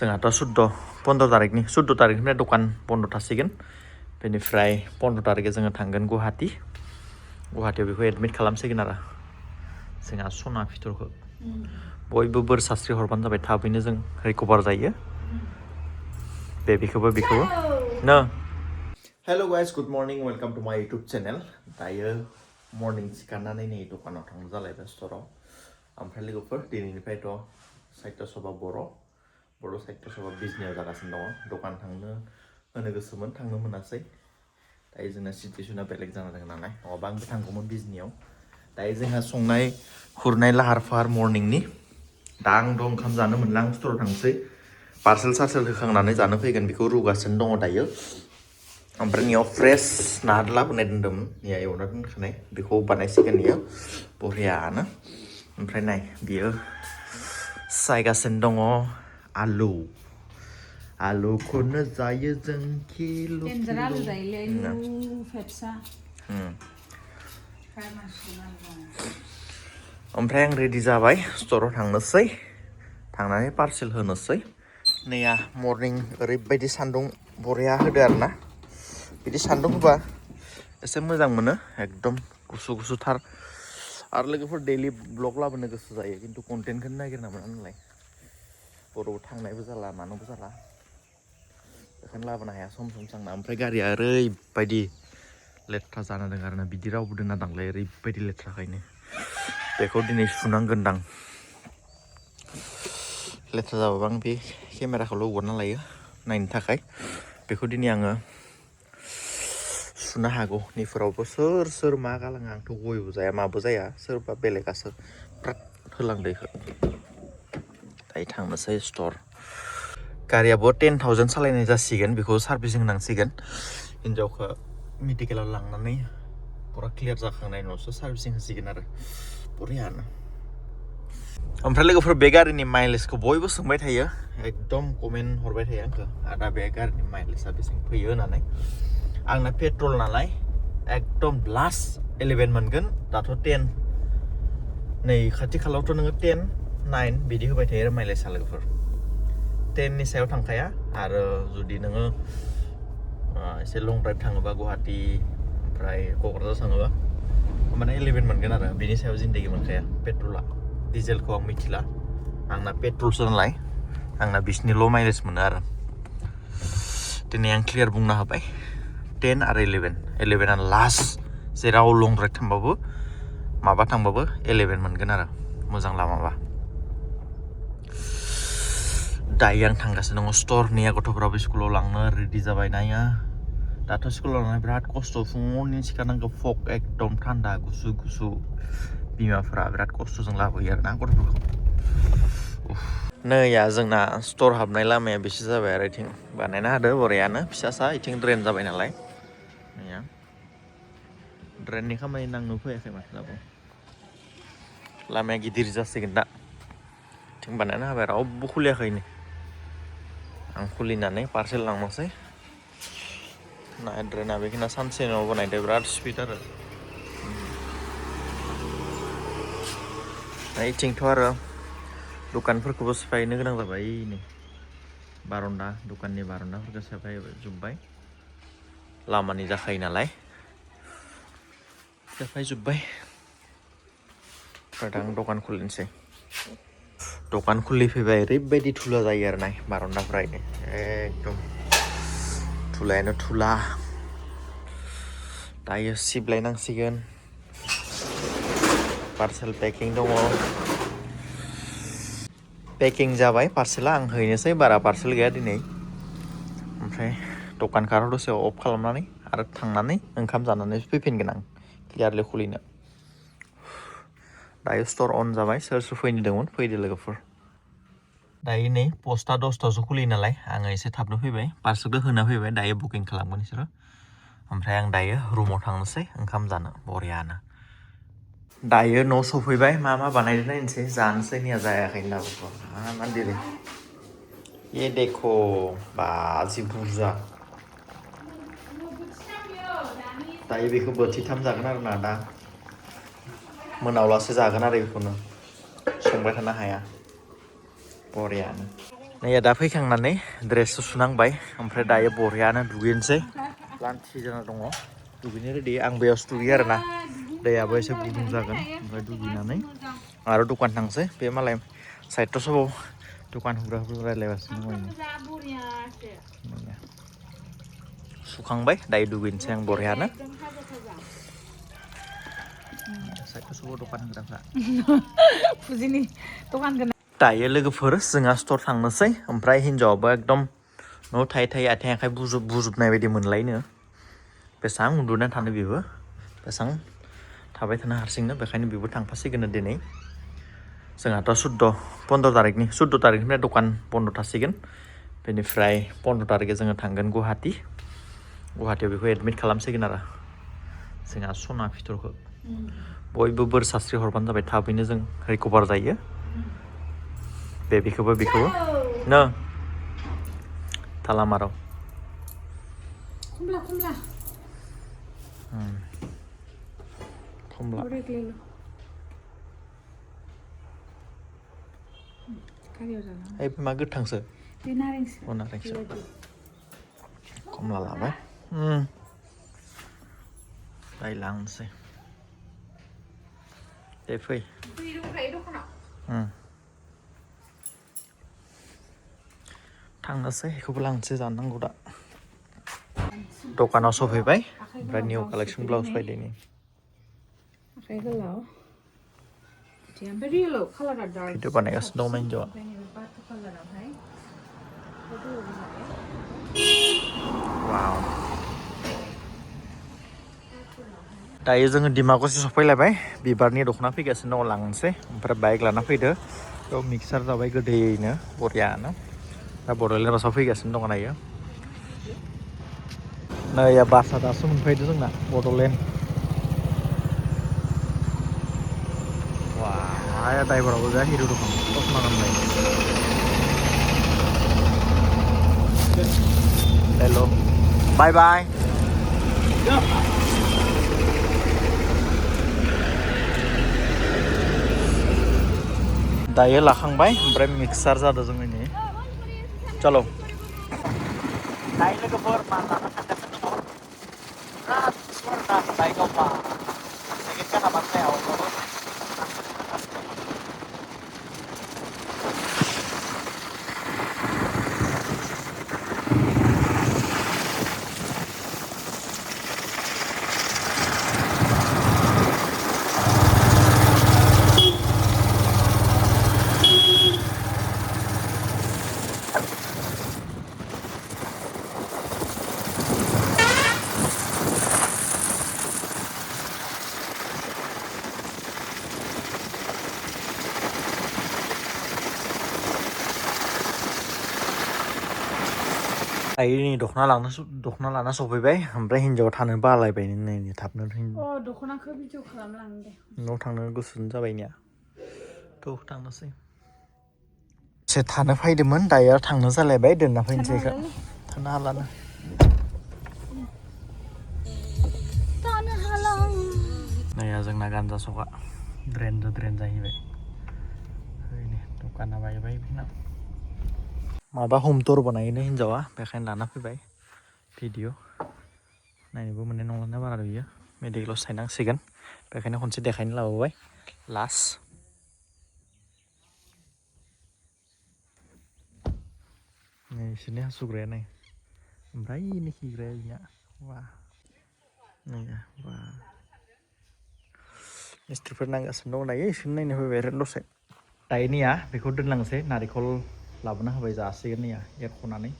जोंहाथ' 15 तारिखनि 14 तारिखनिफ्राय दखान बन्द थासिगोन बेनिफ्राय 15 तारिखै जोङो थांगोन गुवाहाटीयाव बेखौ एडमिट खालामसिगोन आरो जोंहा सना फिथरखौ बयबो बोर सास्रि हरबानो जाबाय थाबैनो जों रिकभार जायो बेखौबो नो hello guys good morning welcome to my YouTube channel दायो मर्निं सिखारनानै नै दखानाव थांनो जालायबाय स्टराव ओमफ्राय लोगोफोर दिनैनिफ्रायथ' साहित्य सभा बर' साहित्य सभा बिजनियाव जागासिनो दङ दखान थांनो होनो गोसोमोन थांनो मोनासै दायो जोंना सिचुवेसना बेलेग जाना दङ नालाय नङाबा आंबो थांगौमोन बिजनियाव दायो जोंहा संनाय खुरनाय लाहार फाहार मर्निंनि दा आंथ' ओंखाम जानो मोनला आं स्टराव थांसै पार्सेल सार्सेल होखांनानै जानो फैगोन बेखौ रुगासिनो दङ दायो ओमफ्राय नियाव फ्रेस ना लाबोनाय दोन्दोंमोन निया एवना दोनखानाय बेखौ बानायसिगोन नियो बरियानो ओमफ्राय नाय बियो सायगासिनो दङ आलुखौनो जायो जों किलु आलु जायोलै आलु फेटसा ओमफ्राय आं रेडि जाबाय स्टराव थांनोसै थांनानै पार्सेल होनोसै नैया मर्निं ओरैबायदि सान्दुं बरिया होदो आरोना बिदि सान्दुं होबा एसे मोजां मोनो एकदम गुसु गुसुथार आरो लोगोफोर डेलि ब्लग लाबोनो गोसो जायो खिन्थु कन्टेन्टखौनो नागिरना मोना नालाय बर'आव थांनायबो जाला मानोबो जाला बेखायनो लाबोनो हाया सम सांना ओमफ्राय गारिया ओरैबायदि लेथ्रा जाना दं आरोना बिदि रावबो दोनना दांलाय ओरैबायदि लेथ्राखायनो बेखौ दिनै सुनांगोनदां लेथ्रा जाबाबो आं बे केमेराखौल' हगारना लायो नायनो थाखाय बेखौ दिनै आङो सुनो हागौ नैफोरावबो सोर मा गालाङो आंथ' गयबो जाया माबो जाया सोरबा बेलेगासो फ्राद होलांदो इखो दायो थांनोसै स्टर गारियाबो 10,000 सालायनाय जासिगोन बेखौ सार्भिसिं होनांसिगोन हिन्जावखौ मेडिकेलाव लांनानै फुरा क्लियार जाखांनायनि उनावसो सार्भिसिं होसिगोन आरो बरियानो ओमफ्राय लोगोफोर बे गारिनि माइलेजखौ बयबो सोंबाय थायो एकदम कमेन्ट हरबाय थायो आंखौ आदा बे गारिनि माइलेजआ बेसेबां फैयो होननानै आंना पेट्रल नालाय एकदम लास्ट 11 मोनगोन दाथ' 10 नै खाथि खालावथ' नोङो 10, 9 बिदि होबाय थायो आरो माइलेजआ लोगोफोर 10नि सायाव थांखाया आरो जुदि नोङो एसे लं ड्राइभ थाङोबा गुवाहाटी ओमफ्राय क'क्राझार थाङोबा माने 11 मोनगोन आरो बिनि सायाव जिन्दगि मोनखाया पेट्रला डिजेलखौ आं मिथिला आंना पेट्रलसो नालाय आंना बिसिनिल' माइलेज मोनो आरो दिनै आं क्लियार बुंनो हाबाय 10 आरो 11आ लास्ट जेराव लं ड्राइभ थांबाबो माबा थांबाबो 11 मोनगोन आरो मोजां लामाबा दायो आं थांगासिनो दङ स्टरनिया गथ'फोराबो स्कुलाव लांनो रेडि जाबाय नाया दाथ' स्कुलाव लांनाय बिराद खस्थ' फुङावनो सिखारनांगौ फग एकदम थान्दा गुसु बिमाफोरा बिराद खस्थ'जों लाबोयो आरोना गथ'फोरखौ नैया जोंना स्टर हाबनाय लामाया बेसे जाबाय आरो इथिं बानायना होदो बरियानो फिसासा इथिं ड्रेन जाबाय नालाय नैया ड्रेननि खामानि नांनो फैयाखै माथो दाबो लामाया गिदिर जासिगोन दा इथिं बानायना होबाय रावबो खुलियाखै आं खुलिनानै पार्सेल लांनोसै ना ड्रेना बेखिना सानसे उनाव बानायदो बिराद स्पिड आरो इथिंथ' आरो दखानफोरखौबो सिफायनो गोनां जाबाय नै बारन्दा दखाननि बारन्दाफोरखौ सेफायजोब्बाय लामानि जाखायो नालाय सेफायजोब्बाय दा आं दखान खुलिनोसै दखान खुलिफैबाय ओरैबायदि थुला जायो आरो ना बारन्दाफ्रा एकदम थुलायानो थुला दायो सिबलायनांसिगोन पार्सेल पेकिं दङ पेकिं जाबाय पार्सेला आं हैनोसै बारा पार्सेल गैया दिनै ओमफ्राय दखानखौ आरो दसे अफ खालामनानै आरो थांनानै ओंखाम जानानै फैफिनगोन आं क्लियारलि खुलिनो दायो स्टर अन जाबाय सोर फैनो दंमोन फैदो लोगोफोर दायो नै पस्टआ 10थासो खुलियो नालाय आङो एसे थाबनो फैबाय पार्सेलखौ होना फैबाय दायो बुकिं खालामगोन बिसोरो ओमफ्राय आं दायो रुमाव थांनोसै ओंखाम जानो बरियानो दायो न' सफैबाय मा बानायदों नायनोसै जानोसै निया जायाखै दाबो मा दिनै ये देखो बाजि बुरजा दायो बेखौ बोथिथाम जागोन आरो ना दा मोनावलासे जागोन आरो बेखौनो संबाय थानो हाया बरियानो नै दा फैखांनानै ड्रेस सुनांबाय ओमफ्राय दायो बरियानो दुगैनोसै लान्थि जाना दङ दुगैनो रेडि आं बेयावसो दुगैयो आरोना दैयाबो एसे गुदुं जागोन ओमफ्राय दुगैनानै आरो दखान थांसै बे मालाय साइडथ' सबाव दखान होग्राफोर रायज्लायगासिनो दङ सुखांबाय दायो दुगैनोसै आं बरियानो साइडथ' सबाव दखान होग्राफ्रा फुजिनि दखान दायो लोगोफोर जोंहा स्टर थांनोसै ओमफ्राय हिन्जावाबो एकदम न'आव थायै थायै आथिं आखाइ बुजोबनाय बायदि मोनलायनो बेसेबां उन्दुनानै थानो बेबो बेसेबां थाबाय थानो हारसिंनो बेखायनो बेबो थांफासिगोन दिनै जोंहाथ' 15 थारिखनिफ्राय दखान बन्द' थासिगोन बेनिफ्राय 15 थारिखै जोङो थांगोन गुवाहाटीयाव बेखौ एडमिट खालामसिगोन आरो जोंहा सना फिथरखौ बयबो बोर सास्रि हरबानो जाबाय थाबैनो जों रिकभार जायो बेखौबो नो थालामाराव खमला मा गोथांसो बे नारेंसो नारेंसो खमला लाबाय दाय लांनोसै दे फै थांनोसै बेखौबो लांनोसै जानांगौ दा दखानाव सफैबाय ओमफ्राय निउ कालेक्सन ब्लाउस बायदों आखाइ गोलाव ओमफ्राय रियेलाव कालारा डार्क भिडिअ बानायगासिनो दं हिन्जावा वाव दायो जोङो डिमाकुसि सफैलायबाय बिबारनि दख'ना फैगासिनो दङ लांनोसै ओमफ्राय बाइक लाना फैदो बेयाव मिक्सार जाबाय गोदैयैनो बरियानो दा बड'लेण्ड बासाव फैगासिनो दङ दायो नै बासआ दासो मोनफैदो जोंना बड'लेण्ड वाह ड्राइभाराबो जा हिर' दखान ससमा गाननाय हेल' बाय बाय दायो लाखांबाय ओमफ्राय मिक्सार जादों जोंनि चलो दायो लोगोफोर मा लाना थांगासिनो दङ बाइकआव मा सेकेन्ड गाहामानो जाया अब्लाबो दायो दख'ना लाना सफैबाय ओमफ्राय हिन्जावा थानो बालायबाय नै थाबनो दख'नाखौ भिडिअ खालामलांनो दे न'आव थांनो गुसुनो जाबायनिया थ' थांनोसै एसे थानो फैदोंमोन दायो थांनो जालायबाय दोनना फैनोसै बेखौ थानो हालानो नै जोंना गानजा सखा ड्रेन जाहैबाय दखाना बायबाय बिना माबा हम टुर बानायनो हिन्जावा बेखायनो लाना फैबाय भिडिअ नायनोबो मोननाय नंलाना बारा बियो मेडिकेलावसो थायनांसिगोन बेखायनो खनसे देखायनो लाबोबाय लास्ट नै बिसोरनि हासुग्राया नै ओमफ्राय इनि खिग्राया बिनिया वा नै वा मिस्थ्रिफोर नांगासिनो दं दायो इसोरनो नायनो फैबाय आरो दसे दायो नैया बेखौ दोनलांसै नारेंखल लाबोना होबाय जासिगोन नैया एरख'नानै